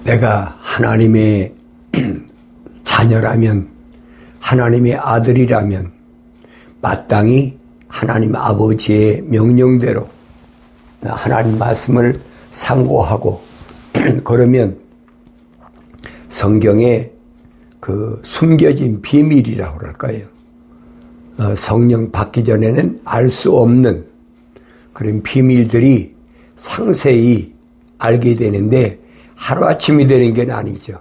내가 하나님의 자녀라면, 하나님의 아들이라면 마땅히 하나님 아버지의 명령대로 하나님 말씀을 상고하고 그러면 성경에 그 숨겨진 비밀이라고 그럴까요? 성령 받기 전에는 알 수 없는 그런 비밀들이 상세히 알게 되는데 하루아침이 되는 게 아니죠.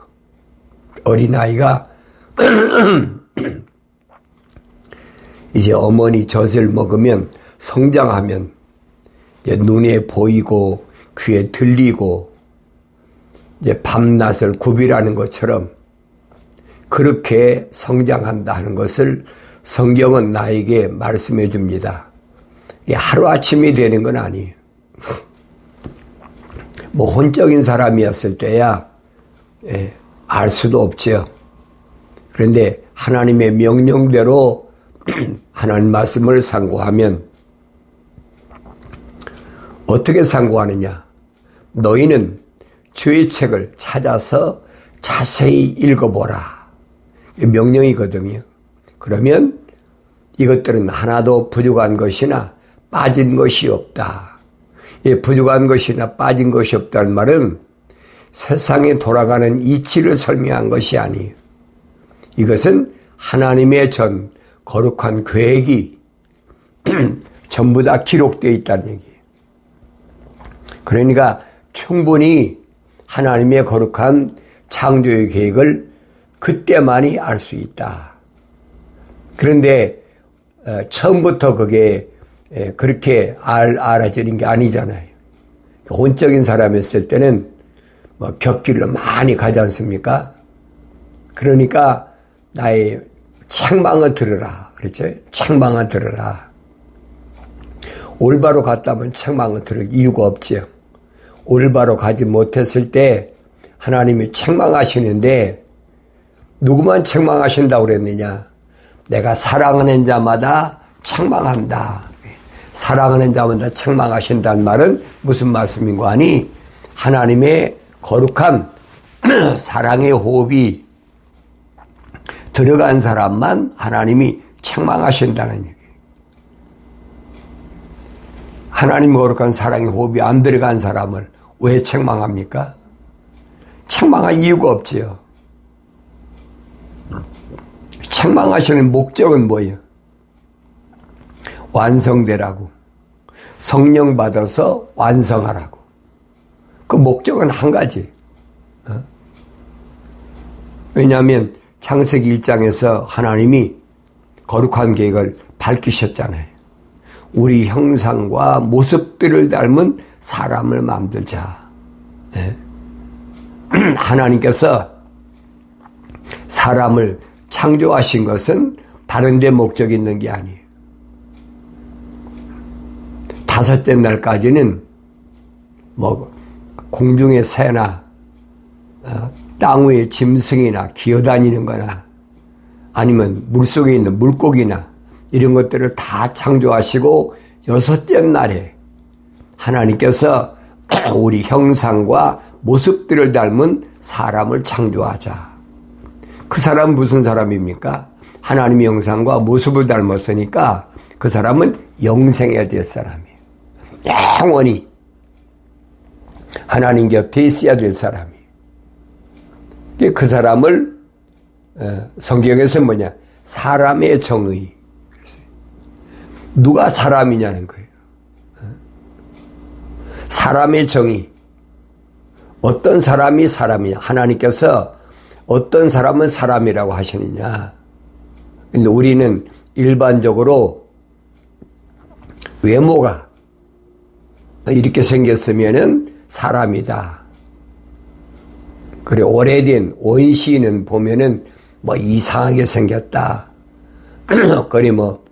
어린아이가 이제 어머니 젖을 먹으면 성장하면 이제 눈에 보이고 귀에 들리고 이제 밤낮을 구별하는 것처럼 그렇게 성장한다 하는 것을 성경은 나에게 말씀해 줍니다. 이게 하루아침이 되는 건 아니에요. 뭐 혼적인 사람이었을 때야 알 수도 없죠. 그런데 하나님의 명령대로 하나님 말씀을 상고하면 어떻게 상고하느냐? 너희는 주의 책을 찾아서 자세히 읽어보라. 명령이거든요. 그러면 이것들은 하나도 부족한 것이나 빠진 것이 없다. 부족한 것이나 빠진 것이 없다는 말은 세상에 돌아가는 이치를 설명한 것이 아니에요. 이것은 하나님의 전 거룩한 계획이 전부 다 기록되어 있다는 얘기예요. 그러니까 충분히 하나님의 거룩한 창조의 계획을 그때만이 알 수 있다. 그런데 처음부터 그게 그렇게 알아지는 게 아니잖아요. 혼적인 사람이었을 때는 뭐 곁길로 많이 가지 않습니까? 그러니까 나의 책망을 들으라. 그렇죠? 책망을 들으라. 올바로 갔다면 책망을 들을 이유가 없지요. 올바로 가지 못했을 때 하나님이 책망하시는데 누구만 책망하신다고 그랬느냐? 내가 사랑하는 자마다 책망한다. 사랑하는 자마다 책망하신다는 말은 무슨 말씀인가 하니 하나님의 거룩한 사랑의 호흡이 들어간 사람만 하나님이 책망하신다는 얘기예요. 하나님 거룩한 사랑의 호흡이 안 들어간 사람을 왜 책망합니까? 책망할 이유가 없지요. 책망하시는 목적은 뭐예요? 완성되라고. 성령 받아서 완성하라고. 그 목적은 한 가지. 왜냐하면 창세기 1장에서 하나님이 거룩한 계획을 밝히셨잖아요. 우리 형상과 모습들을 닮은 사람을 만들자. 하나님께서 사람을 창조하신 것은 다른 데 목적이 있는 게 아니에요. 다섯째 날까지는 뭐 공중의 새나 땅 위의 짐승이나 기어다니는 거나 아니면 물속에 있는 물고기나 이런 것들을 다 창조하시고 여섯째 날에 하나님께서 우리 형상과 모습들을 닮은 사람을 창조하자. 그 사람은 무슨 사람입니까? 하나님의 형상과 모습을 닮았으니까 그 사람은 영생해야 될 사람이에요. 영원히 하나님 곁에 있어야 될 사람이에요. 그 사람을 성경에서 뭐냐? 사람의 정의. 누가 사람이냐는 거예요. 사람의 정의. 어떤 사람이 사람이냐? 하나님께서 어떤 사람은 사람이라고 하시느냐? 근데 우리는 일반적으로 외모가 이렇게 생겼으면은 사람이다. 그래, 오래된 원시인은 보면은 뭐 이상하게 생겼다. 그리 뭐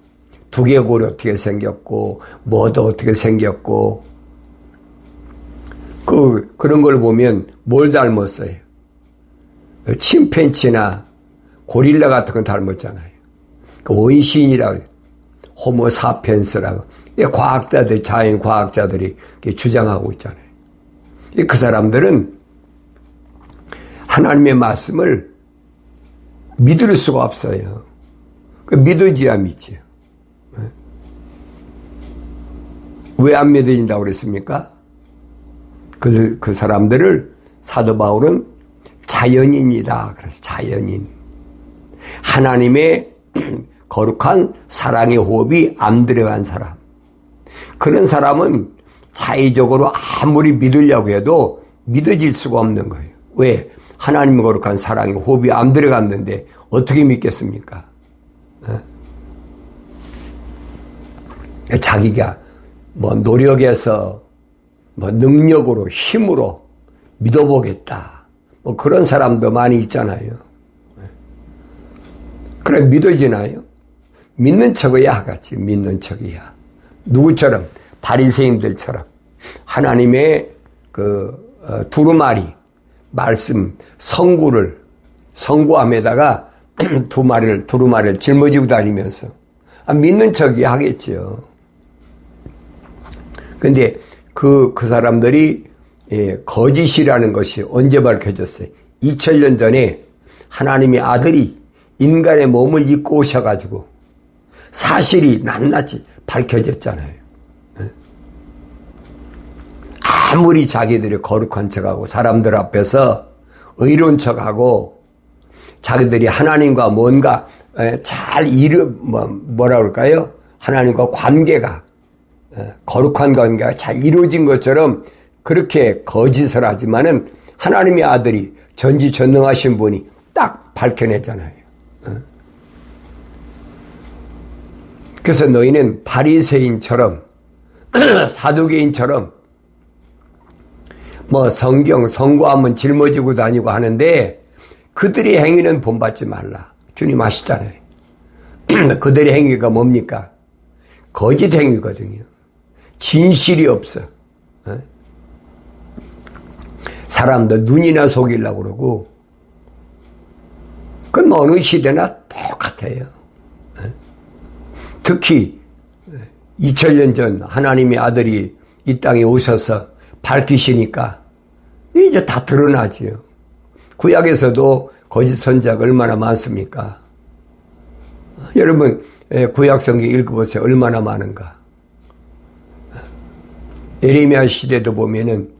두개골이 어떻게 생겼고, 뭐도 어떻게 생겼고, 그런 걸 보면 뭘 닮았어요? 침팬지나 고릴라 같은 건 닮았잖아요. 그 원시인이라고, 호모사피엔스라고, 과학자들, 자연 과학자들이 주장하고 있잖아요. 그 사람들은 하나님의 말씀을 믿을 수가 없어요. 믿어지야 믿지요. 왜 안 믿어진다고 그랬습니까? 그 사람들을 사도 바울은 자연인이다. 그래서 자연인. 하나님의 거룩한 사랑의 호흡이 안 들어간 사람. 그런 사람은 자의적으로 아무리 믿으려고 해도 믿어질 수가 없는 거예요. 왜? 하나님의 거룩한 사랑의 호흡이 안 들어갔는데 어떻게 믿겠습니까? 자기가 노력해서 능력으로 힘으로 믿어보겠다. 그런 사람도 많이 있잖아요. 그래 믿어지나요? 믿는 척이야 하겠지. 믿는 척이야. 누구처럼? 바리새인들처럼 하나님의 두루마리 말씀 성구함에다가 두루마리를 짊어지고 다니면서 믿는 척이야 하겠죠. 근데 그 사람들이 거짓이라는 것이 언제 밝혀졌어요? 2000년 전에 하나님의 아들이 인간의 몸을 입고 오셔가지고 사실이 낱낱이 밝혀졌잖아요. 아무리 자기들이 거룩한 척하고 사람들 앞에서 의로운 척하고 자기들이 하나님과 뭔가 잘 뭐라 그럴까요? 하나님과 관계가 거룩한 관계가 잘 이루어진 것처럼 그렇게 거짓을 하지만은 하나님의 아들이 전지전능하신 분이 딱 밝혀내잖아요. 그래서 너희는 바리새인처럼 사두개인처럼 성경 성구하면 짊어지고 다니고 하는데 그들의 행위는 본받지 말라. 주님 아시잖아요. 그들의 행위가 뭡니까? 거짓 행위거든요. 진실이 없어. 사람들 눈이나 속이려고 그러고 그건 어느 시대나 똑같아요. 특히 2000년 전 하나님의 아들이 이 땅에 오셔서 밝히시니까 이제 다 드러나지요. 구약에서도 거짓 선지자가 얼마나 많습니까? 여러분 구약 성경 읽어보세요. 얼마나 많은가. 예레미야 시대도 보면은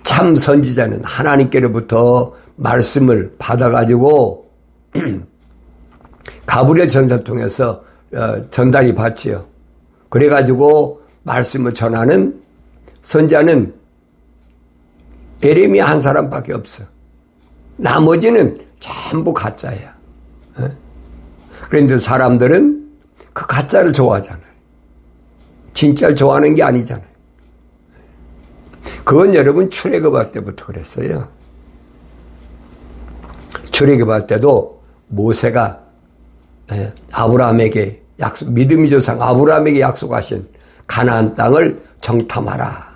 참 선지자는 하나님께로부터 말씀을 받아가지고 가브리엘 전사를 통해서 전달이 받지요. 그래가지고 말씀을 전하는 선지자는 예레미야 한 사람밖에 없어. 나머지는 전부 가짜야. 그런데 사람들은 그 가짜를 좋아하잖아요. 진짜를 좋아하는 게 아니잖아요. 그건 여러분 출애굽할 때부터 그랬어요. 출애굽할 때도 모세가 아브라함에게 믿음의 조상 아브라함에게 약속하신 가나안 땅을 정탐하라.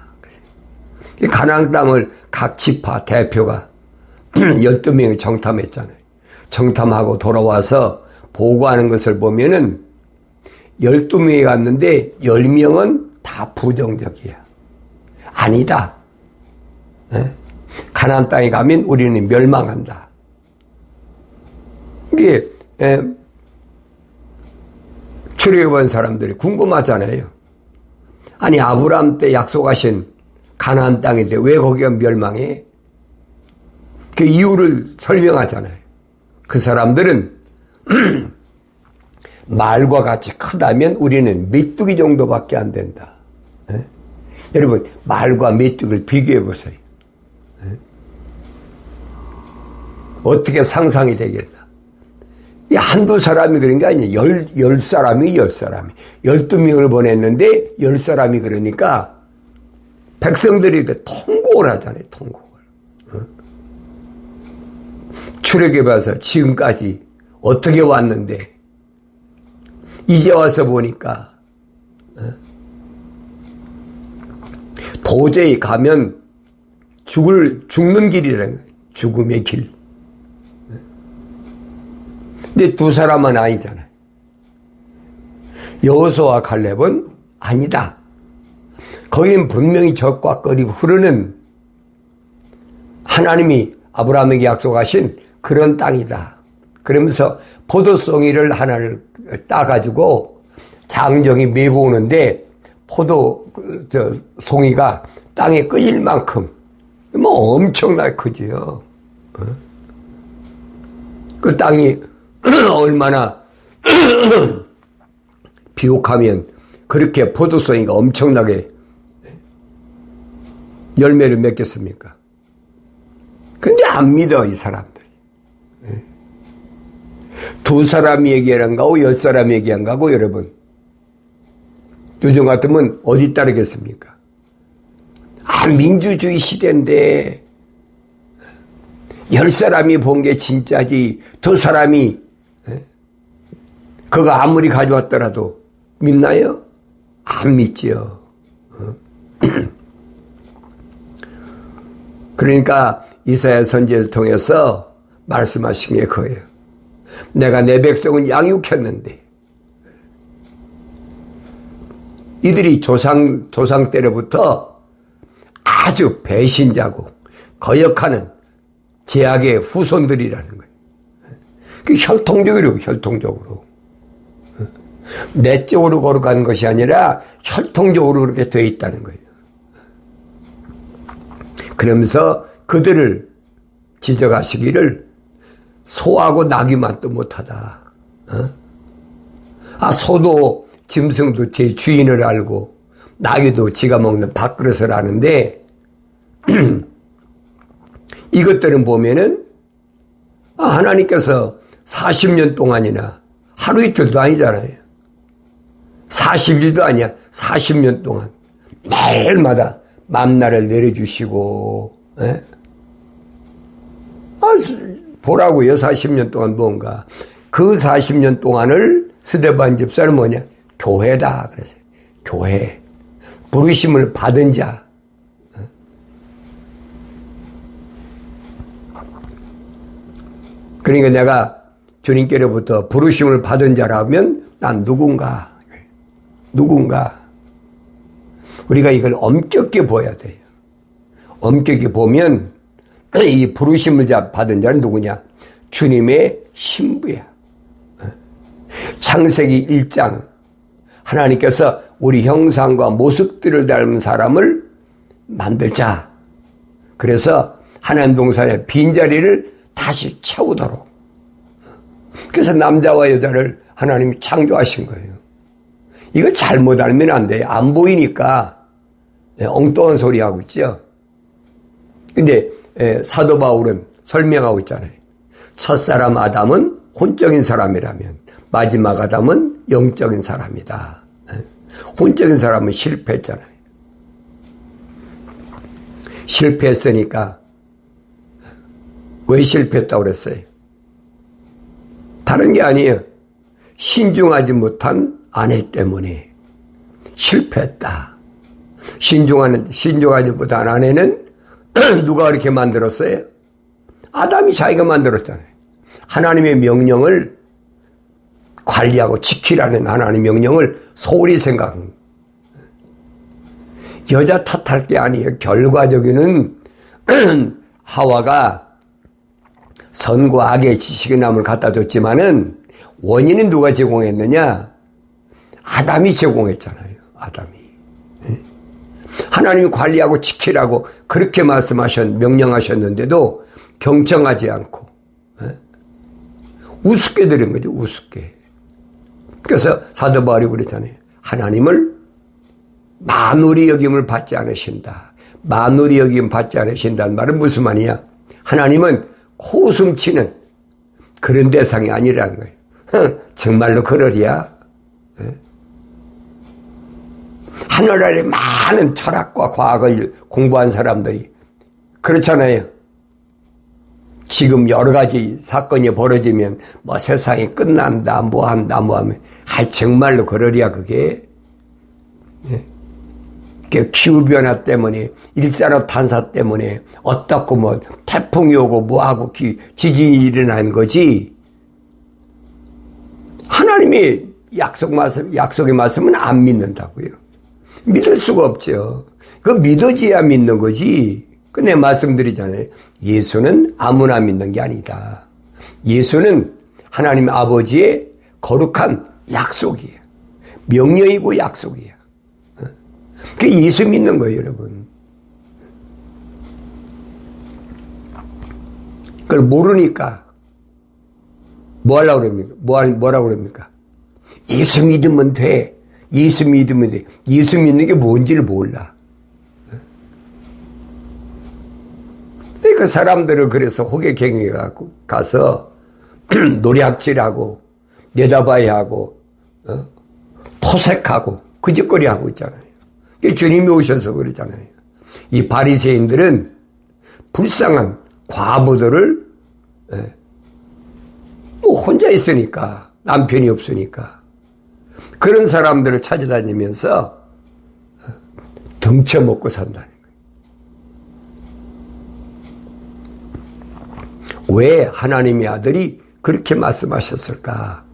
이 가나안 땅을 각 지파 대표가 12명이 정탐했잖아요. 정탐하고 돌아와서 보고하는 것을 보면은 12명이 갔는데 10명은 다 부정적이야. 아니다. 가나안 땅에 가면 우리는 멸망한다. 이게 출애굽한 사람들이 궁금하잖아요. 아니 아브라함 때 약속하신 가나안 땅인데 왜 거기가 멸망해? 그 이유를 설명하잖아요. 그 사람들은 말과 같이 크다면 우리는 메뚜기 정도밖에 안 된다. 여러분 말과 메뚜기를 비교해 보세요. 어떻게 상상이 되겠나? 이 한두 사람이 그런 게 아니에요. 10사람이 12명을 보냈는데 10사람이 그러니까 백성들이 통곡을 하잖아요. 통곡을. 출애굽해서 지금까지 어떻게 왔는데 이제 와서 보니까 도저히 가면 죽는 길이라는 거예요. 죽음의 길. 근데 두 사람은 아니잖아요. 여호수아와 갈렙은 아니다. 거기는 분명히 적과 끓이 흐르는 하나님이 아브라함에게 약속하신 그런 땅이다. 그러면서 포도송이를 하나를 따가지고 장정이 메고 오는데 송이가 땅에 끌릴 만큼 뭐 엄청나게 크지요. 그 땅이 얼마나 비옥하면 그렇게 포도송이가 엄청나게 열매를 맺겠습니까? 근데 안 믿어, 이 사람들이. 두 사람이 얘기한 거고 10사람이 얘기한 거고, 여러분. 요즘 같으면 어디 따르겠습니까? 민주주의 시대인데 10사람이 본 게 진짜지, 두 사람이 그거 아무리 가져왔더라도 믿나요? 안 믿지요. 그러니까 이사야 선지자를 통해서 말씀하신 게 그거예요. 내가 내 백성은 양육했는데 이들이 조상 때로부터 아주 배신자고 거역하는 제약의 후손들이라는 거예요. 그 혈통적으로. 내적으로 걸어가는 것이 아니라 혈통적으로 그렇게 되어 있다는 거예요. 그러면서 그들을 지적하시기를 소하고 나귀만도 못하다. 소도 짐승도 제 주인을 알고 나귀도 지가 먹는 밥그릇을 아는데 이것들은 보면은 하나님께서 40년 동안이나 하루 이틀도 아니잖아요. 40일도 아니야. 40년 동안 매일마다 만나를 내려주시고 보라고요. 40년 동안 뭔가. 그 40년 동안을 스데반 집사는 뭐냐? 교회다 그래서 교회. 부르심을 받은 자. 그러니까 내가 주님께로부터 부르심을 받은 자라면 난 누군가. 우리가 이걸 엄격히 보아야 돼요. 엄격히 보면 이 부르심을 받은 자는 누구냐? 주님의 신부야. 창세기 1장 하나님께서 우리 형상과 모습들을 닮은 사람을 만들자. 그래서 하나님 동산의 빈자리를 다시 채우도록. 그래서 남자와 여자를 하나님이 창조하신 거예요. 이거 잘못 알면 안 돼요. 안 보이니까 엉뚱한 소리 하고 있죠. 근데 사도 바울은 설명하고 있잖아요. 첫사람 아담은 혼적인 사람이라면 마지막 아담은 영적인 사람이다. 혼적인 사람은 실패했잖아요. 실패했으니까 왜 실패했다고 그랬어요? 다른 게 아니에요. 신중하지 못한 아내 때문에 실패했다. 신중하지 못한 아내는 누가 그렇게 만들었어요? 아담이 자기가 만들었잖아요. 하나님의 명령을 관리하고 지키라는 하나님의 명령을 소홀히 생각한 거예요. 여자 탓할 게 아니에요. 결과적으로는 하와가 선과 악의 지식의 나무를 갖다 줬지만은 원인은 누가 제공했느냐? 아담이 제공했잖아요. 아담이. 하나님이 관리하고 지키라고 그렇게 명령하셨는데도 경청하지 않고 우습게 들은 거죠. 우습게. 그래서 사도 바울이 그랬잖아요. 하나님을 만우리 여김을 받지 않으신다. 만우리 여김 받지 않으신다는 말은 무슨 말이냐? 하나님은 코웃음 치는 그런 대상이 아니라는 거예요. 정말로 그러랴? 하늘 아래 많은 철학과 과학을 공부한 사람들이 그렇잖아요. 지금 여러 가지 사건이 벌어지면 뭐 세상이 끝난다, 뭐 한다, 뭐 하면 정말로 그러랴 그게? 기후변화 때문에 일산화탄소 때문에 어떻고 뭐 태풍이 오고 뭐하고 지진이 일어나는 거지. 하나님의 약속의 말씀은 안 믿는다고요. 믿을 수가 없죠. 그거 믿어져야 믿는 거지. 근데 말씀드리잖아요. 예수는 아무나 믿는 게 아니다. 예수는 하나님 아버지의 거룩한 약속이에요. 명령이고 약속이에요. 그게 예수 믿는 거예요, 여러분. 그걸 모르니까 뭐 하려고 그럽니까? 뭐라고 그럽니까? 예수 믿으면 돼. 예수 믿으면 돼. 예수 믿는 게 뭔지를 몰라. 그 사람들을 그래서 호객행위에 가서 노략질하고 내다봐야 하고 토색하고 그짓거리 하고 있잖아요. 주님이 오셔서 그러잖아요. 이 바리새인들은 불쌍한 과부들을 뭐 혼자 있으니까 남편이 없으니까 그런 사람들을 찾아다니면서 등쳐먹고 산다는 거예요. 왜 하나님의 아들이 그렇게 말씀하셨을까?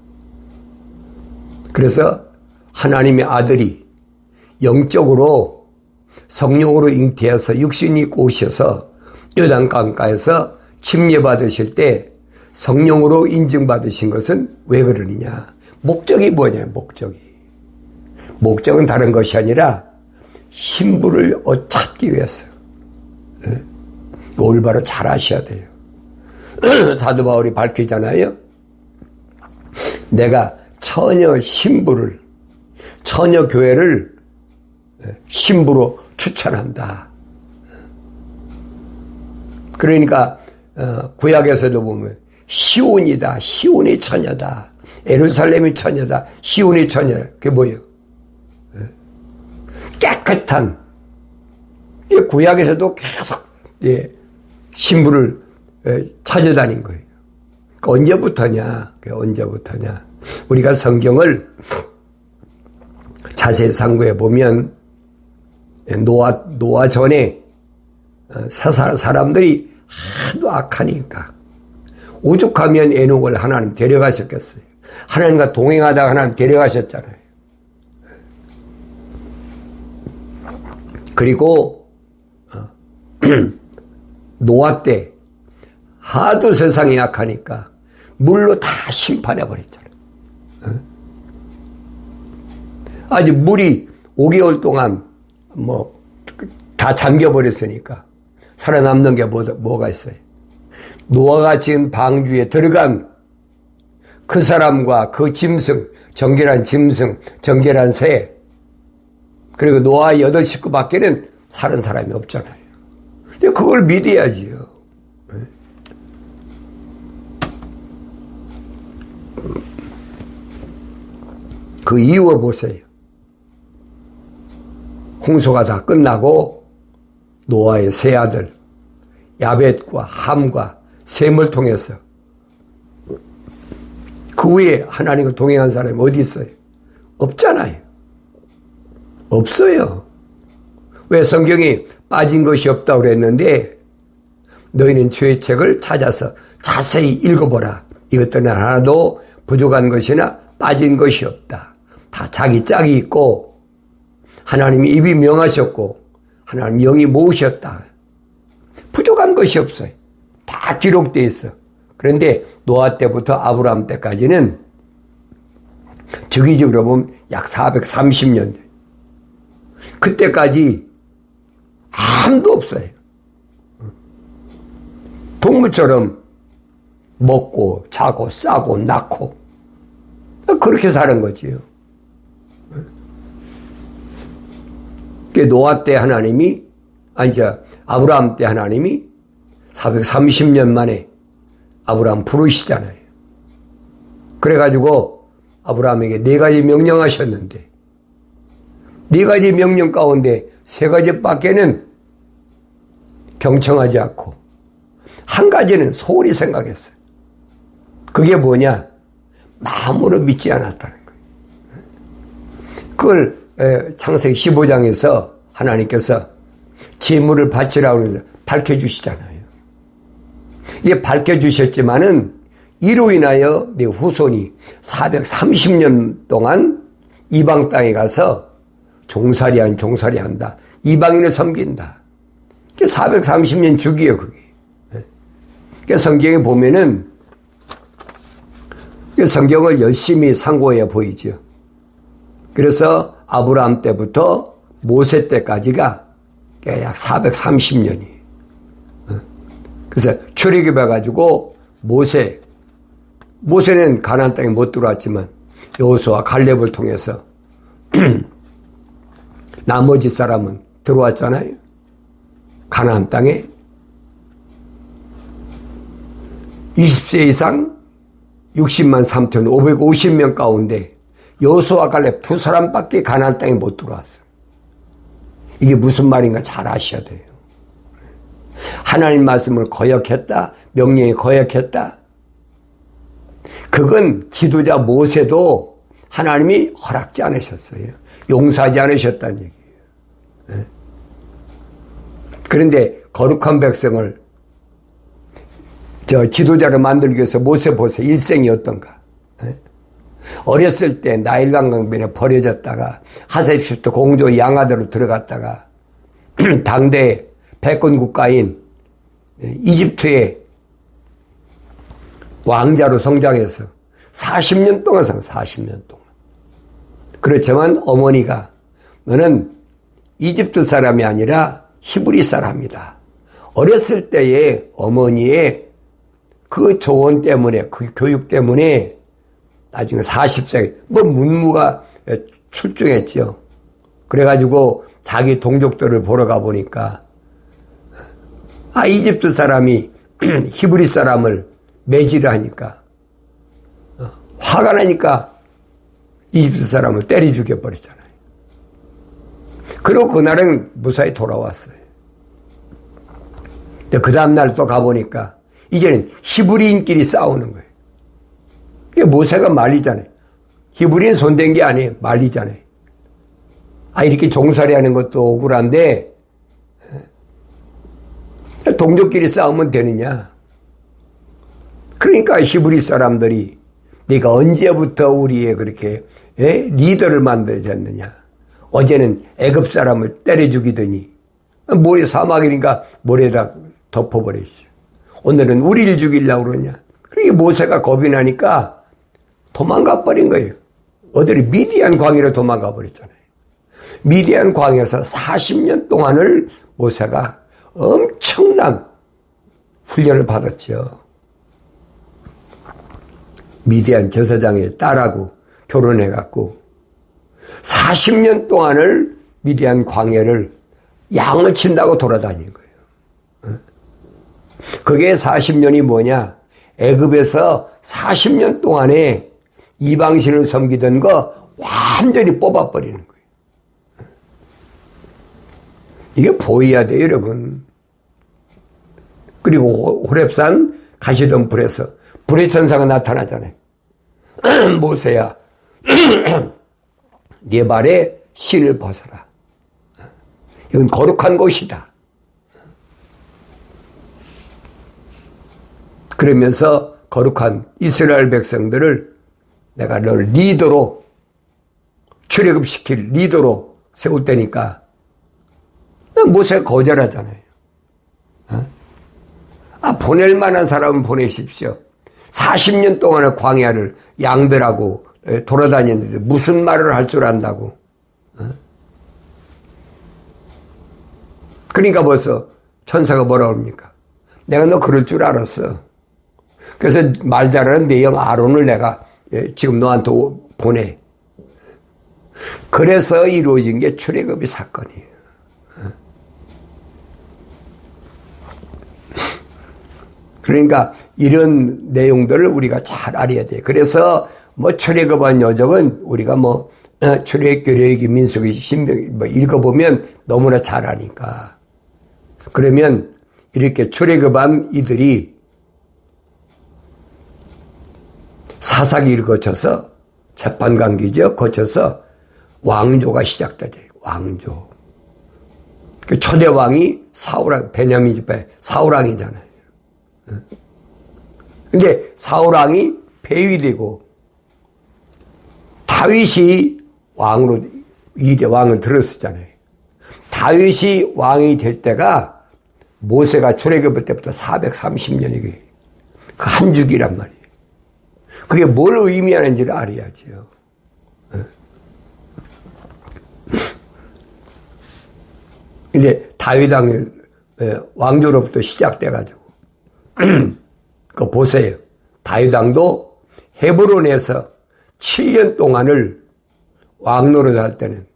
그래서 하나님의 아들이 영적으로 성령으로 잉태해서 육신이 입고 오셔서 요단강가에서 침례받으실 때 성령으로 인증받으신 것은 왜 그러느냐? 목적이 뭐냐? 목적은 다른 것이 아니라 신부를 찾기 위해서. 올바로 잘 아셔야 돼요. 사도 바울이 밝히잖아요. 내가 처녀 신부를, 처녀 교회를 신부로 추천한다. 그러니까 구약에서도 보면 시온이다, 시온의 처녀다, 예루살렘의 처녀다, 시온의 처녀. 그게 뭐예요? 깨끗한. 구약에서도 계속 신부를 찾아다닌 거예요. 언제부터냐? 언제부터냐? 우리가 성경을 자세히 상고해 보면 노아 전에 사람들이 하도 악하니까 오죽하면 에녹을 하나님 데려가셨겠어요. 하나님과 동행하다가 하나님 데려가셨잖아요. 그리고 노아 때 하도 세상이 약하니까 물로 다 심판해 버렸잖아요. 아직 물이 5개월 동안 다 잠겨 버렸으니까 살아남는 게 뭐가 있어요? 노아가 지은 방주에 들어간 그 사람과 그 짐승, 정결한 짐승, 정결한 새, 그리고 노아 8식구밖에는 사는 사람이 없잖아요. 근데 그걸 믿어야지요. 그 이유를 보세요. 홍수가 다 끝나고 노아의 세 아들 야벳과 함과 셈을 통해서 그 위에 하나님과 동행한 사람이 어디 있어요? 없잖아요. 없어요. 왜 성경이 빠진 것이 없다고 그랬는데 너희는 죄의 책을 찾아서 자세히 읽어보라. 이것들은 하나도 부족한 것이나 빠진 것이 없다. 다 자기 짝이 있고 하나님이 입이 명하셨고 하나님 영이 모으셨다. 부족한 것이 없어요. 다 기록되어 있어. 그런데 노아 때부터 아브라함 때까지는 주기적으로 보면 약 430년. 그때까지 아무도 없어요. 동물처럼 먹고 자고 싸고 낳고 그렇게 사는 거지요. 노아 때 하나님이 아브라함 때 하나님이 430년 만에 아브라함 부르시잖아요. 그래가지고 아브라함에게 4가지 명령하셨는데 4가지 명령 가운데 3가지밖에는 경청하지 않고 1가지는 소홀히 생각했어요. 그게 뭐냐? 마음으로 믿지 않았다는 거예요. 그걸 창세기 15장에서 하나님께서 제물을 바치라고 해서 밝혀주시잖아요. 이게 밝혀주셨지만은 이로 인하여 내 후손이 430년 동안 이방 땅에 가서 종살이 한다. 이방인을 섬긴다. 430년 주기예요, 그게. 그러니까 성경에 보면은 성경을 열심히 상고해야 보이죠. 그래서 아브라함 때부터 모세 때까지가 약 430년이에요. 그래서 출애굽해가지고 모세는 가나안 땅에 못 들어왔지만 여호수아 갈렙을 통해서 나머지 사람은 들어왔잖아요. 가나안 땅에 20세 이상 60만 3,550명 가운데 여호수아 갈렙 두 사람밖에 가나안 땅에 못 들어왔어요. 이게 무슨 말인가 잘 아셔야 돼요. 하나님 말씀을 거역했다, 명령에 거역했다. 그건 지도자 모세도 하나님이 허락지 않으셨어요. 용서하지 않으셨다는 얘기예요. 그런데 거룩한 백성을 지도자를 만들기 위해서 모세 보세요. 일생이 어떤가. 어렸을 때 나일강 강변에 버려졌다가 하셉시부터 공조 양아대로 들어갔다가 당대 패권 국가인 이집트의 왕자로 성장해서 40년 동안 40년 동안. 그렇지만 어머니가 너는 이집트 사람이 아니라 히브리 사람이다. 어렸을 때의 어머니의 그 조언 때문에, 그 교육 때문에 나중에 40세, 문무가 출중했죠. 그래가지고 자기 동족들을 보러 가보니까, 이집트 사람이 히브리 사람을 매질을 하니까, 화가 나니까 이집트 사람을 때려 죽여버렸잖아요. 그리고 그날은 무사히 돌아왔어요. 근데 그 다음날 또 가보니까, 이제는 히브리인끼리 싸우는 거예요. 이게 모세가 말리잖아요. 히브리인 손댄 게 아니에요. 말리잖아요. 이렇게 종살이 하는 것도 억울한데, 동족끼리 싸우면 되느냐. 그러니까 히브리 사람들이 네가 언제부터 우리의 그렇게 리더를 만들어졌느냐. 어제는 애굽 사람을 때려 죽이더니, 모래 사막이니까 모래에다 덮어버렸죠. 오늘은 우리를 죽이려고 그러냐. 그러니까 모세가 겁이 나니까 도망가 버린 거예요. 어디를 미디안 광야로 도망가 버렸잖아요. 미디안 광야에서 40년 동안을 모세가 엄청난 훈련을 받았죠. 미디안 제사장의 딸하고 결혼해갖고 40년 동안을 미디안 광야를 양을 친다고 돌아다닌 거예요. 그게 40년이 뭐냐? 애굽에서 40년 동안에 이방신을 섬기던 거 완전히 뽑아버리는 거예요. 이게 보여야 돼요, 여러분. 그리고 호렙산 가시던 불에서 불의 천사가 나타나잖아요. 모세야, 네 발에 신을 벗어라. 이건 거룩한 곳이다. 그러면서 거룩한 이스라엘 백성들을 내가 너를 리더로 출애굽시킬 리더로 세울 테니까 모세가 거절하잖아요. 보낼 만한 사람은 보내십시오. 40년 동안의 광야를 양들하고 돌아다녔는데 무슨 말을 할 줄 안다고. 그러니까 벌써 천사가 뭐라고 합니까? 내가 너 그럴 줄 알았어. 그래서 말 잘하는 내 형 아론을 내가 지금 너한테 보내. 그래서 이루어진 게 출애굽의 사건이에요. 그러니까 이런 내용들을 우리가 잘 알아야 돼요. 그래서 출애굽한 여정은 우리가 출애굽기, 민수기, 신명기 읽어보면 너무나 잘 아니까. 그러면 이렇게 출애굽한 이들이 사사기를 거쳐서 재판관계죠. 거쳐서 왕조가 시작되죠. 왕조. 그 초대 왕이 사울왕, 베냐민 집에 사울왕이잖아요. 근데 사울왕이 폐위되고 다윗이 왕으로 이대 왕을 들었었잖아요. 다윗이 왕이 될 때가 모세가 출애굽할 때부터 430년이게 그 한 주기란 말이에요. 그게 뭘 의미하는지를 알아야지요. 이제 다윗 왕의 왕조로부터 시작돼가지고 그 보세요. 다윗 왕도 헤브론에서 7년 동안을 왕노릇 할 때는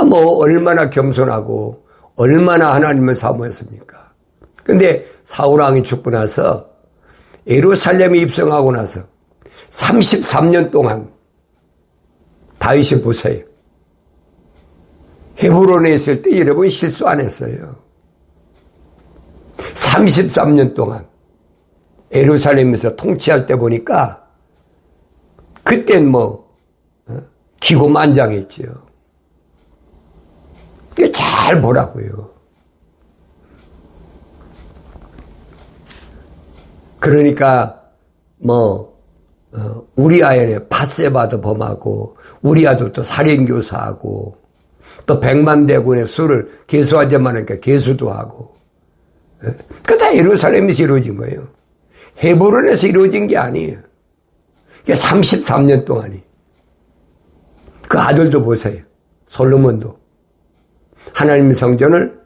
뭐 얼마나 겸손하고 얼마나 하나님을 사모했습니까? 근데 사울 왕이 죽고 나서 예루살렘에 입성하고 나서 33년 동안 다윗이 보세요. 헤브론에 있을 때 여러분 실수 안 했어요. 33년 동안 예루살렘에서 통치할 때 보니까 그땐 기고만장했지요. 잘 보라고요. 그러니까 우리아의 밧세바도 범하고 우리아도 또 살인교사하고 또 100만 대군의 수를 계수하자만 하니까 계수도 하고 그거 다 예루살렘에서 이루어진 거예요. 헤브론에서 이루어진 게 아니에요. 33년 동안이. 그 아들도 보세요. 솔로몬도. 하나님의 성전을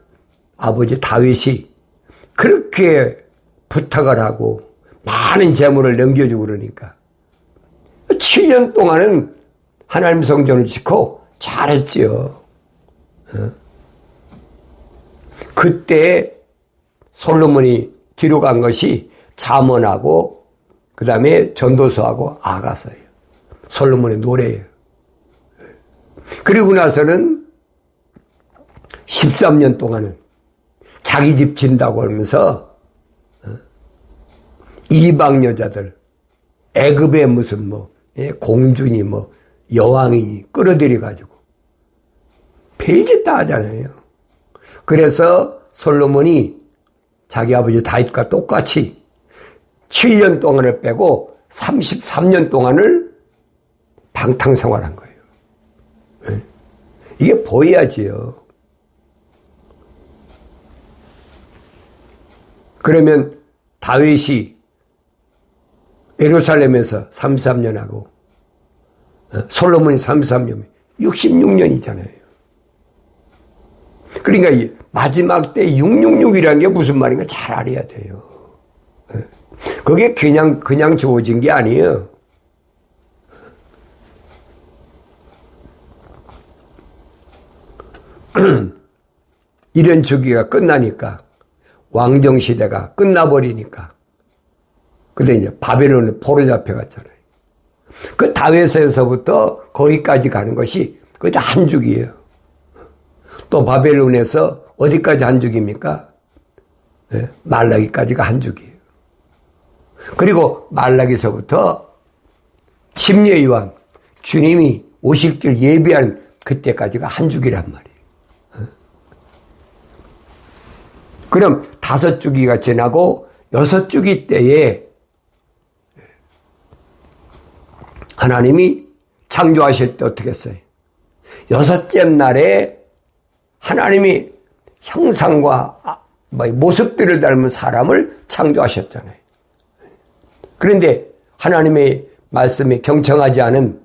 아버지 다윗이 그렇게 부탁을 하고 많은 재물을 넘겨주고 그러니까 7년 동안은 하나님 성전을 짓고 잘했지요. 그때 솔로몬이 기록한 것이 잠언하고 그 다음에 전도서하고 아가서예요. 솔로몬의 노래예요. 그리고 나서는 13년 동안은 자기 집 진다고 하면서 이방 여자들, 애굽의 무슨 공주니 여왕이니 끌어들여가지고 별짓 다 하잖아요. 그래서 솔로몬이 자기 아버지 다윗과 똑같이 7년 동안을 빼고 33년 동안을 방탕생활한 거예요. 이게 보여야지요. 그러면 다윗이 예루살렘에서 33년 하고 솔로몬이 33년, 66년이잖아요. 그러니까 마지막 때 666이라는 게 무슨 말인가 잘 알아야 돼요. 그게 그냥 주어진 게 아니에요. 이런 주기가 끝나니까 왕정시대가 끝나버리니까 근데 이제 바벨론에 포로 잡혀갔잖아요. 그 다윗에서부터 거기까지 가는 것이 그게 다 한 주기예요. 또 바벨론에서 어디까지 한 주기입니까? 말라기까지가 한 주기예요. 그리고 말라기서부터 침례 요한 주님이 오실 길 예비한 그때까지가 한 주기란 말이에요. 그럼 5주기가 지나고 6주기 때에 하나님이 창조하실 때 어떻게 했어요? 6째 날에 하나님이 형상과 모습들을 닮은 사람을 창조하셨잖아요. 그런데 하나님의 말씀에 경청하지 않은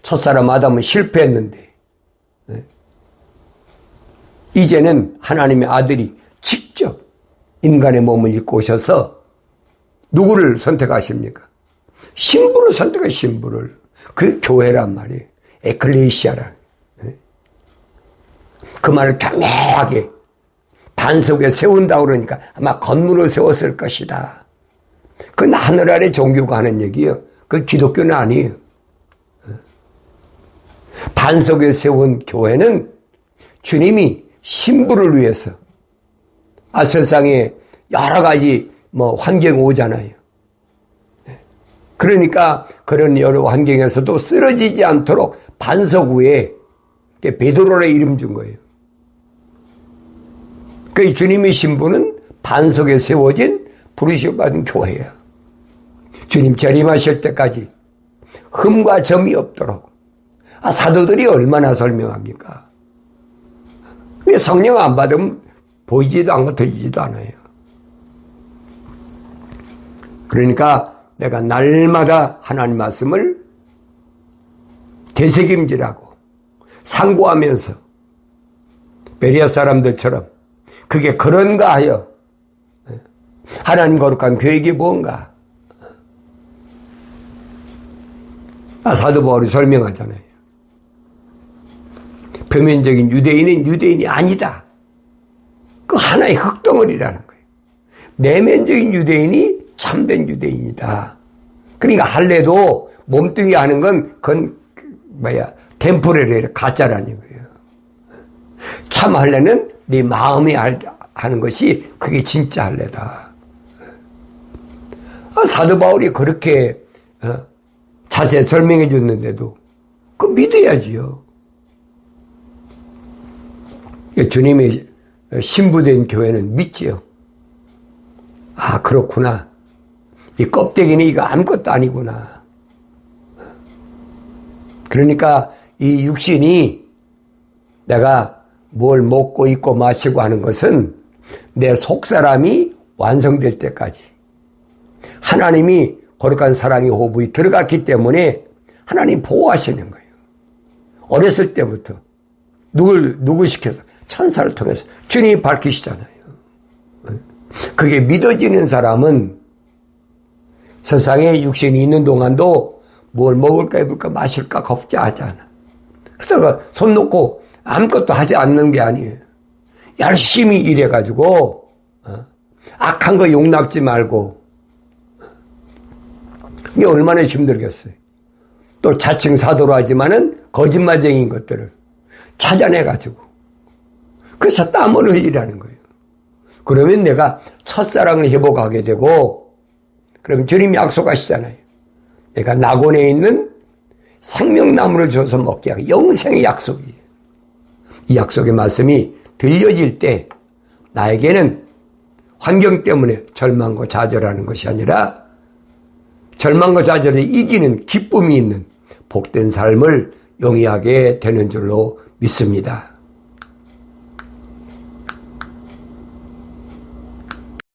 첫사람 아담은 실패했는데 이제는 하나님의 아들이 직접 인간의 몸을 입고 오셔서 누구를 선택하십니까? 신부를 선택해, 신부를. 그 교회란 말이에요. 에클레시아란. 그 말을 경매하게 반석에 세운다고 그러니까 아마 건물을 세웠을 것이다. 그건 하늘 아래 종교가 하는 얘기예요. 그 기독교는 아니에요. 반석에 세운 교회는 주님이 신부를 위해서 세상에 여러 가지 환경이 오잖아요. 그러니까 그런 여러 환경에서도 쓰러지지 않도록 반석 위에 베드로의 이름 준 거예요. 그 주님의 신부는 반석에 세워진 부르심 받은 교회야. 주님 재림하실 때까지 흠과 점이 없도록. 사도들이 얼마나 설명합니까? 성령 안 받으면 보이지도 않고 들리지도 않아요. 그러니까 내가 날마다 하나님 말씀을 되새김질하고 상고하면서 베레아 사람들처럼 그게 그런가 하여 하나님 거룩한 계획이 뭔가 사도 바울이 설명하잖아요. 표면적인 유대인은 유대인이 아니다. 그 하나의 흙덩어리라는 거예요. 내면적인 유대인이 참된 유대인이다. 그러니까 할례도 몸뚱이 하는 건 그건 템포레리 가짜라는 거예요. 참 할례는 네 마음이 하는 것이 그게 진짜 할례다. 사도 바울이 그렇게 자세히 설명해 줬는데도 그거 믿어야지요. 주님의 신부된 교회는 믿지요. 아, 그렇구나. 이 껍데기는 이거 아무것도 아니구나. 그러니까 이 육신이 내가 뭘 먹고 입고 마시고 하는 것은 내 속사람이 완성될 때까지 하나님이 거룩한 사랑의 호흡이 들어갔기 때문에 하나님 보호하시는 거예요. 어렸을 때부터 누구 시켜서 천사를 통해서 주님이 밝히시잖아요. 그게 믿어지는 사람은 세상에 육신이 있는 동안도 뭘 먹을까 입을까 마실까 걱정하지 않아. 그러다가 손 놓고 아무것도 하지 않는 게 아니에요. 열심히 일해가지고 악한 거 용납지 말고. 이게 얼마나 힘들겠어요. 또 자칭 사도로 하지만은 거짓말쟁이인 것들을 찾아내가지고 그래서 땀을 흘리라는 거예요. 그러면 내가 첫사랑을 회복하게 되고, 그럼 주님이 약속하시잖아요. 내가 낙원에 있는 생명나무를 줘서 먹게 하고 영생의 약속이에요. 이 약속의 말씀이 들려질 때 나에게는 환경 때문에 절망과 좌절하는 것이 아니라 절망과 좌절을 이기는 기쁨이 있는 복된 삶을 영위하게 되는 줄로 믿습니다.